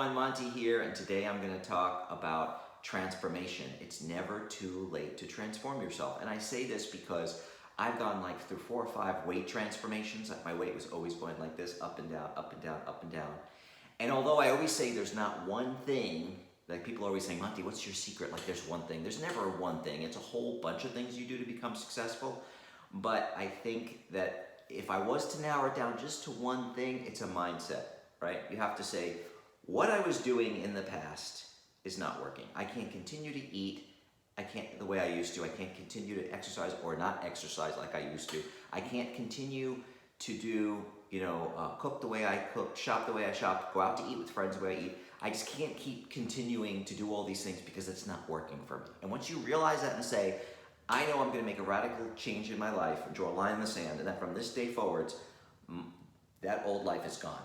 everyone, Monty here, and today I'm going to talk about transformation. It's never too late to transform yourself. And I say this because I've gone like through 4 or 5 weight transformations. Like my weight was always going like this, up and down, up and down, up and down. And although I always say there's not one thing, like people are always saying, Monty, what's your secret? Like there's one thing. There's never one thing. It's a whole bunch of things you do to become successful. But I think that if I was to narrow it down just to one thing, it's a mindset, right? You have to say, what I was doing in the past is not working. I can't continue to eat the way I used to. I can't continue to exercise or not exercise like I used to. I can't continue to do, cook the way I cook, shop the way I shop, go out to eat with friends the way I eat. I just can't keep continuing to do all these things because it's not working for me. And once you realize that and say, I know I'm going to make a radical change in my life and draw a line in the sand, and that from this day forwards, that old life is gone.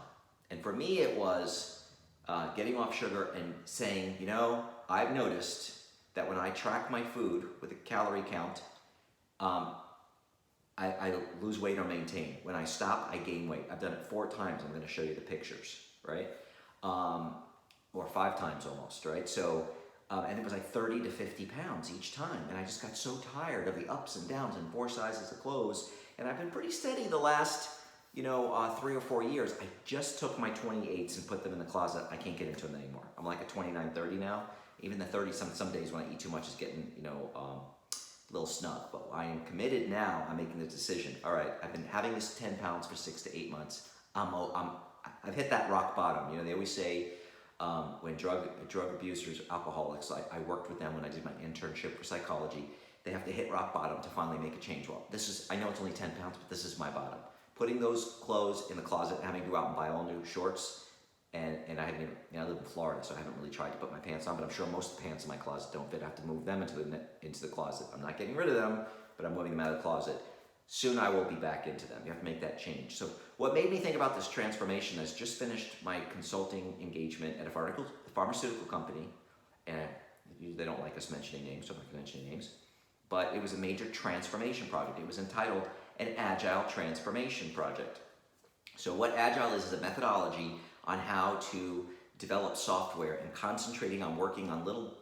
And for me, it was getting off sugar and saying, I've noticed that when I track my food with a calorie count, I lose weight or maintain. When I stop, I gain weight. I've done it 4 times. I'm going to show you the pictures, right? Or 5 times almost, right? So, and it was like 30 to 50 pounds each time. And I just got so tired of the ups and downs and 4 sizes of clothes. And I've been pretty steady the last 3 or 4 years. I just took my 28s and put them in the closet. I can't get into them anymore. I'm like a 29, 30 now. Even the 30, some days when I eat too much is getting, a little snug. But I am committed now. I'm making the decision. All right, I've been having this 10 pounds for 6 to 8 months. I've hit that rock bottom. They always say when drug abusers, alcoholics, I worked with them when I did my internship for psychology. They have to hit rock bottom to finally make a change. Well, I know it's only 10 pounds, but this is my bottom. Putting those clothes in the closet, having to go out and buy all new shorts, and I haven't even, I live in Florida, so I haven't really tried to put my pants on, but I'm sure most of the pants in my closet don't fit. I have to move them into the closet. I'm not getting rid of them, but I'm moving them out of the closet. Soon I will be back into them. You have to make that change. So what made me think about this transformation is just finished my consulting engagement at a pharmaceutical company, and they don't like us mentioning names, so I'm not going to mention names, but it was a major transformation project. It was entitled an Agile Transformation Project. So what Agile is a methodology on how to develop software and concentrating on working on little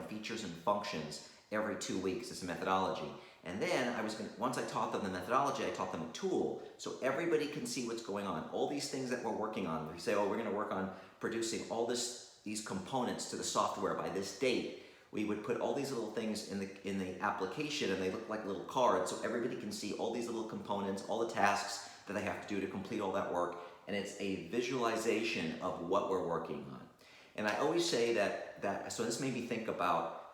features and functions every 2 weeks. It's a methodology. And then once I taught them the methodology, I taught them a tool so everybody can see what's going on. All these things that we're working on, we say, we're going to work on producing all these components to the software by this date. We would put all these little things in the application, and they look like little cards, so everybody can see all these little components, all the tasks that they have to do to complete all that work, and it's a visualization of what we're working on. And I always say so this made me think about,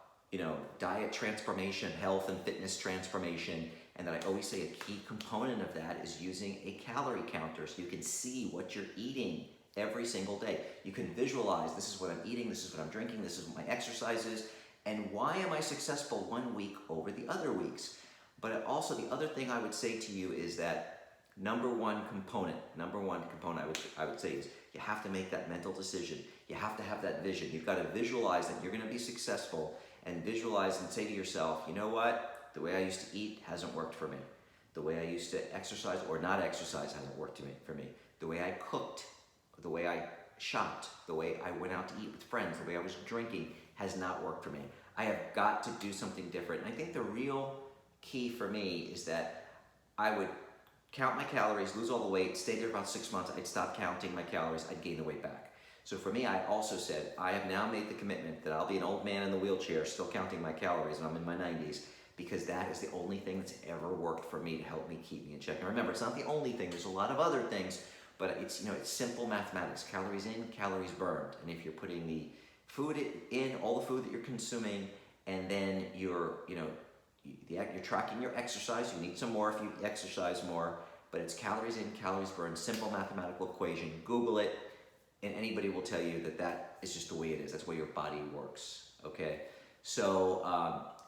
diet transformation, health and fitness transformation, and that I always say a key component of that is using a calorie counter so you can see what you're eating every single day. You can visualize, this is what I'm eating, this is what I'm drinking, this is what my exercise is, and why am I successful 1 week over the other weeks? But also the other thing I would say to you is that number one component I would say is you have to make that mental decision. You have to have that vision. You've got to visualize that you're going to be successful, and visualize and say to yourself, you know what? The way I used to eat hasn't worked for me. The way I used to exercise or not exercise hasn't worked for me. The way I cooked, the way I shopped, the way I went out to eat with friends, the way I was drinking has not worked for me. I have got to do something different. And I think the real key for me is that I would count my calories, lose all the weight, stay there about 6 months, I'd stop counting my calories, I'd gain the weight back. So for me, I also said, I have now made the commitment that I'll be an old man in the wheelchair still counting my calories, and I'm in my 90s, because that is the only thing that's ever worked for me to help me keep me in check. And remember, it's not the only thing, there's a lot of other things, but it's simple mathematics. Calories in, calories burned. And if you're putting the food in, all the food that you're consuming, and then you're tracking your exercise, you need some more if you exercise more, but it's calories in, calories burned, simple mathematical equation. Google it, and anybody will tell you that is just the way it is. That's the way your body works, okay? So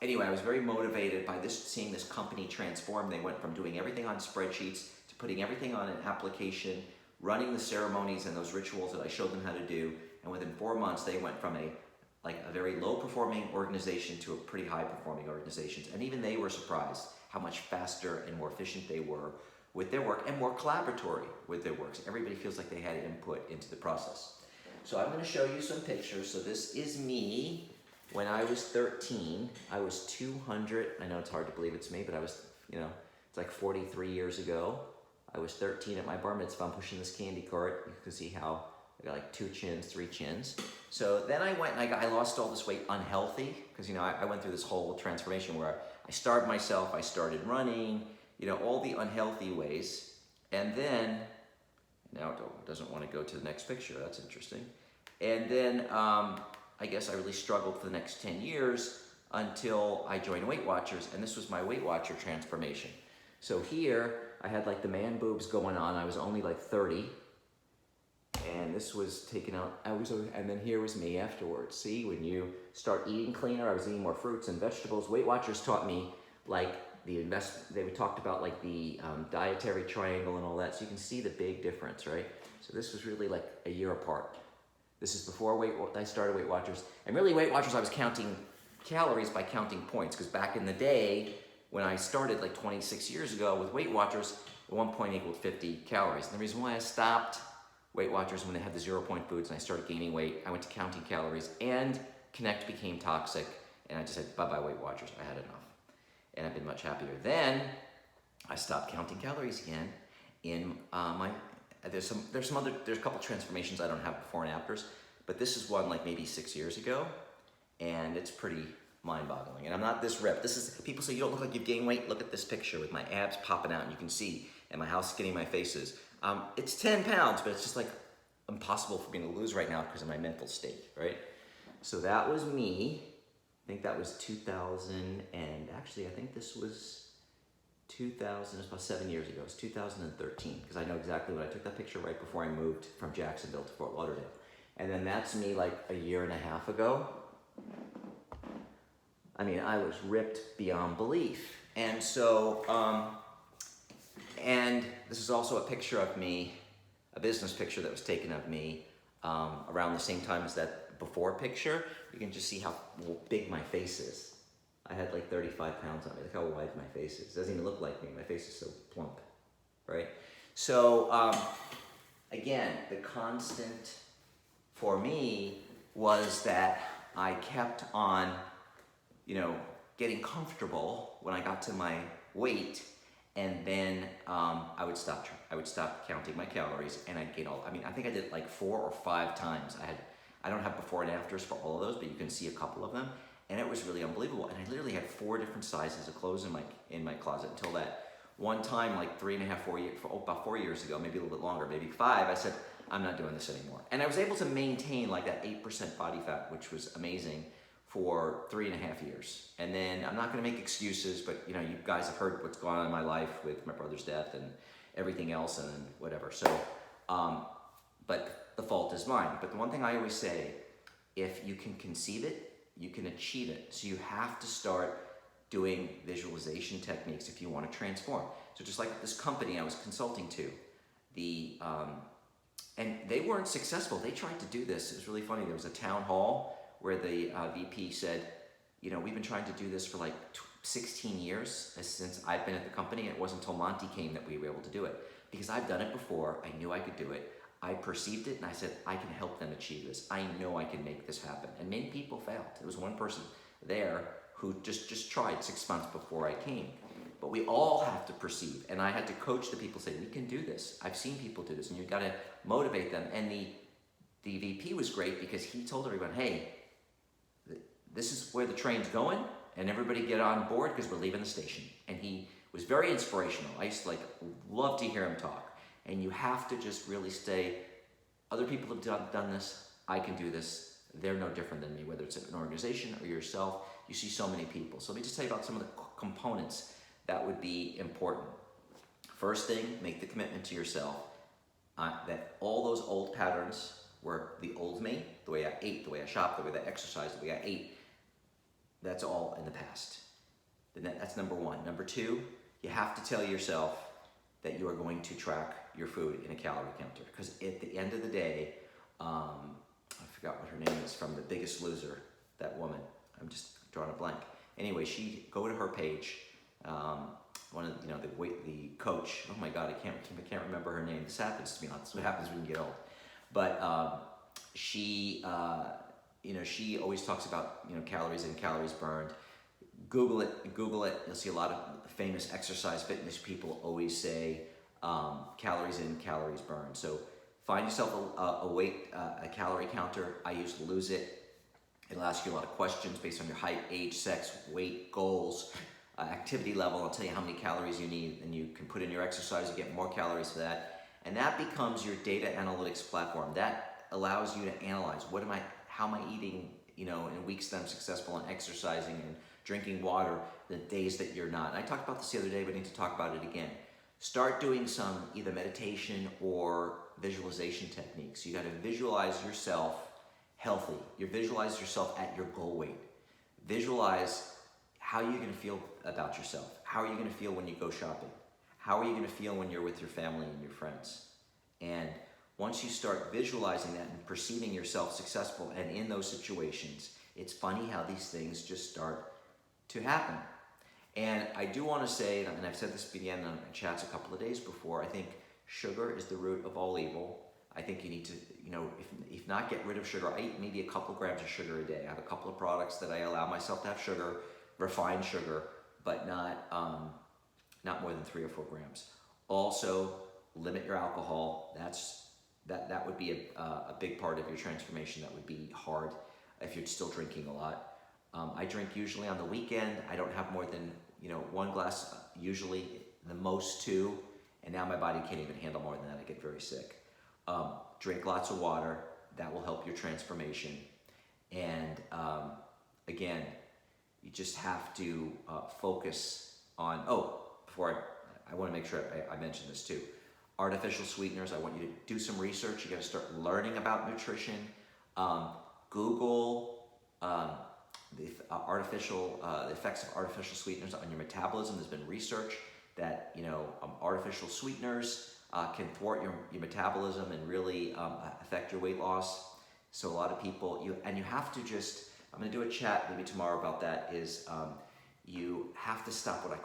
anyway, I was very motivated by seeing this company transform. They went from doing everything on spreadsheets to putting everything on an application, running the ceremonies and those rituals that I showed them how to do, and within 4 months, they went from a very low-performing organization to a pretty high-performing organization. And even they were surprised how much faster and more efficient they were with their work and more collaboratory with their work. So everybody feels like they had input into the process. So I'm gonna show you some pictures. So this is me when I was 13. I was 200, I know it's hard to believe it's me, but I was, it's like 43 years ago. I was 13 at my bar mitzvah. I'm pushing this candy cart. You can see how I got like 2 chins, 3 chins. So then I went and I lost all this weight unhealthy, because I went through this whole transformation where I starved myself, I started running, all the unhealthy ways. And then, now it doesn't want to go to the next picture, that's interesting. And then I guess I really struggled for the next 10 years until I joined Weight Watchers, and this was my Weight Watcher transformation. So here, I had like the man boobs going on. I was only like 30, and this was taken out. And then here was me afterwards. See, when you start eating cleaner, I was eating more fruits and vegetables. Weight Watchers taught me like they talked about like the dietary triangle and all that. So you can see the big difference, right? So this was really like a year apart. This is before I started Weight Watchers. And really Weight Watchers, I was counting calories by counting points, because back in the day, when I started like 26 years ago with Weight Watchers, 1 point equaled 50 calories. And the reason why I stopped Weight Watchers when they had the 0-point foods and I started gaining weight, I went to counting calories, and Connect became toxic, and I just said, bye-bye Weight Watchers, I had enough. And I've been much happier. Then I stopped counting calories again in there's a couple transformations I don't have before and afters, but this is one like maybe 6 years ago, and it's pretty mind-boggling. And I'm not this ripped. People say, you don't look like you've gained weight. Look at this picture with my abs popping out, and you can see, and how skinny my face is. It's 10 pounds, but it's just like impossible for me to lose right now because of my mental state, right? So that was me. I think that was 2000, and actually I think this was 2000, it was about 7 years ago. It was 2013, because I know exactly when I took that picture right before I moved from Jacksonville to Fort Lauderdale. And then that's me like a year and a half ago. I mean, I was ripped beyond belief. And so, and this is also a picture of me, a business picture that was taken of me around the same time as that before picture. You can just see how big my face is. I had like 35 pounds on me. Look how wide my face is. It doesn't even look like me. My face is so plump, right? So, again, the constant for me was that I kept on, getting comfortable when I got to my weight, and then I would stop counting my calories, and I'd gain I think I did like 4 or 5 times. I don't have before and afters for all of those, but you can see a couple of them. And it was really unbelievable. And I literally had 4 different sizes of clothes in my closet until that one time, like about 4 years ago, maybe a little bit longer, maybe 5, I said, I'm not doing this anymore. And I was able to maintain like that 8% body fat, which was amazing, for 3.5 years. And then I'm not gonna make excuses, but you guys have heard what's going on in my life with my brother's death and everything else and whatever. So, but the fault is mine. But the one thing I always say, if you can conceive it, you can achieve it. So you have to start doing visualization techniques if you want to transform. So just like this company I was consulting to, and they weren't successful. They tried to do this. It was really funny. There was a town hall where the VP said, we've been trying to do this for like 16 years since I've been at the company. It wasn't until Monty came that we were able to do it, because I've done it before. I knew I could do it. I perceived it, and I said, I can help them achieve this. I know I can make this happen. And many people failed. There was one person there who just tried 6 months before I came. But we all have to perceive. And I had to coach the people, say, we can do this. I've seen people do this, and you've got to motivate them. And the VP was great, because he told everyone, hey, this is where the train's going, and everybody get on board because we're leaving the station. And he was very inspirational. I used to love to hear him talk. And you have to just really stay, other people have done this, I can do this, they're no different than me, whether it's an organization or yourself. You see so many people. So let me just tell you about some of the components that would be important. First thing, make the commitment to yourself that all those old patterns were the old me, the way I ate, the way I shopped, the way I exercised, the way I ate, that's all in the past. That's number 1. Number 2, you have to tell yourself that you are going to track your food in a calorie counter. Because at the end of the day, I forgot what her name is, from The Biggest Loser, that woman. I'm just drawing a blank. Anyway, go to her page. One of the coach. Oh my God, I can't remember her name. This happens to me. That's what happens when you get old. But she, she always talks about, calories in, calories burned. Google it. You'll see a lot of famous exercise fitness people always say calories in, calories burned. So find yourself a weight, a calorie counter. I use Lose It. It'll ask you a lot of questions based on your height, age, sex, weight, goals, activity level. I'll tell you how many calories you need, and you can put in your exercise. You get more calories for that, and that becomes your data analytics platform. That allows you to analyze how am I eating, in weeks that I'm successful in exercising and drinking water, the days that you're not. And I talked about this the other day, but I need to talk about it again. Start doing some either meditation or visualization techniques. You got to visualize yourself healthy. You visualize yourself at your goal weight. Visualize how you're going to feel about yourself. How are you going to feel when you go shopping? How are you going to feel when you're with your family and your friends? And once you start visualizing that and perceiving yourself successful and in those situations, it's funny how these things just start to happen. And I do want to say, and I've said this again in chats a couple of days before, I think sugar is the root of all evil. I think you need to, if not get rid of sugar, I eat maybe a couple grams of sugar a day. I have a couple of products that I allow myself to have sugar, refined sugar, but not more than 3 or 4 grams. Also, limit your alcohol. That would be a big part of your transformation. That would be hard if you're still drinking a lot. I drink usually on the weekend. I don't have more than 1 glass, usually the most 2, and now my body can't even handle more than that. I get very sick. Drink lots of water. That will help your transformation. And again, you just have to focus on, before I want to make sure I mention this too. Artificial sweeteners, I want you to do some research. You got to start learning about nutrition. Google the effects of artificial sweeteners on your metabolism. There's been research that artificial sweeteners can thwart your metabolism and really affect your weight loss. So a lot of people, you have to just, I'm going to do a chat maybe tomorrow about that, is you have to stop what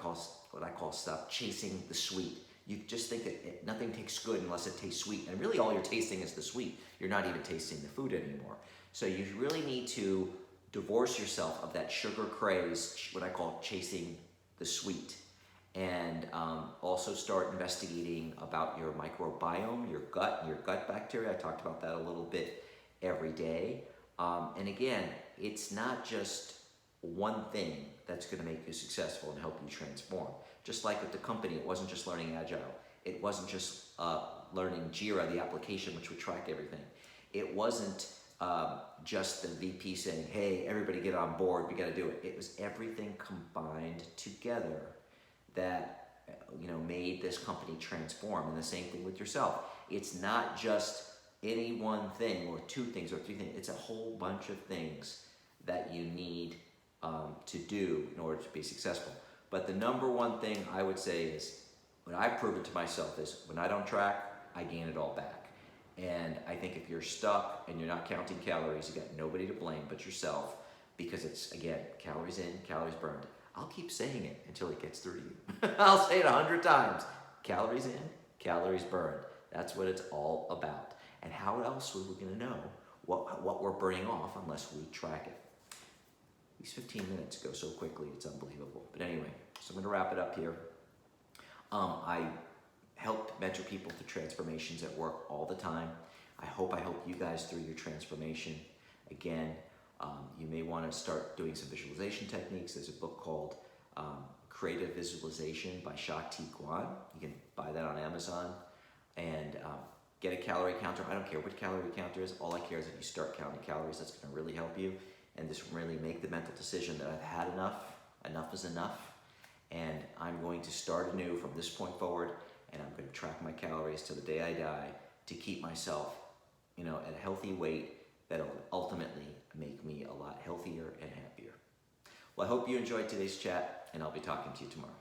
I call stop chasing the sweet. You just think that nothing tastes good unless it tastes sweet. And really all you're tasting is the sweet. You're not even tasting the food anymore. So you really need to divorce yourself of that sugar craze, what I call chasing the sweet. And also start investigating about your microbiome, your gut, and your gut bacteria. I talked about that a little bit every day. And again, it's not just one thing that's going to make you successful and help you transform. Just like with the company, it wasn't just learning Agile. It wasn't just learning Jira, the application which would track everything. It wasn't just the VP saying, hey, everybody get on board, we got to do it. It was everything combined together that made this company transform. And the same thing with yourself. It's not just any one thing or 2 things or 3 things. It's a whole bunch of things that you need to do in order to be successful. But the number one thing I would say is, what I've proven to myself is, when I don't track, I gain it all back. And I think if you're stuck and you're not counting calories, you got nobody to blame but yourself, because it's, again, calories in, calories burned. I'll keep saying it until it gets through to you. I'll say it 100 times. Calories in, calories burned. That's what it's all about. And how else are we going to know what we're burning off unless we track it? These 15 minutes go so quickly, it's unbelievable. But anyway, so I'm going to wrap it up here. I help mentor people through transformations at work all the time. I hope you guys through your transformation. Again, you may want to start doing some visualization techniques. There's a book called Creative Visualization by Shakti Kwan. You can buy that on Amazon. And get a calorie counter. I don't care what calorie counter is. All I care is that you start counting calories. That's going to really help you. And just really make the mental decision that I've had enough. Enough is enough. And I'm going to start anew from this point forward. And I'm going to track my calories till the day I die to keep myself, at a healthy weight that'll ultimately make me a lot healthier and happier. Well, I hope you enjoyed today's chat, and I'll be talking to you tomorrow.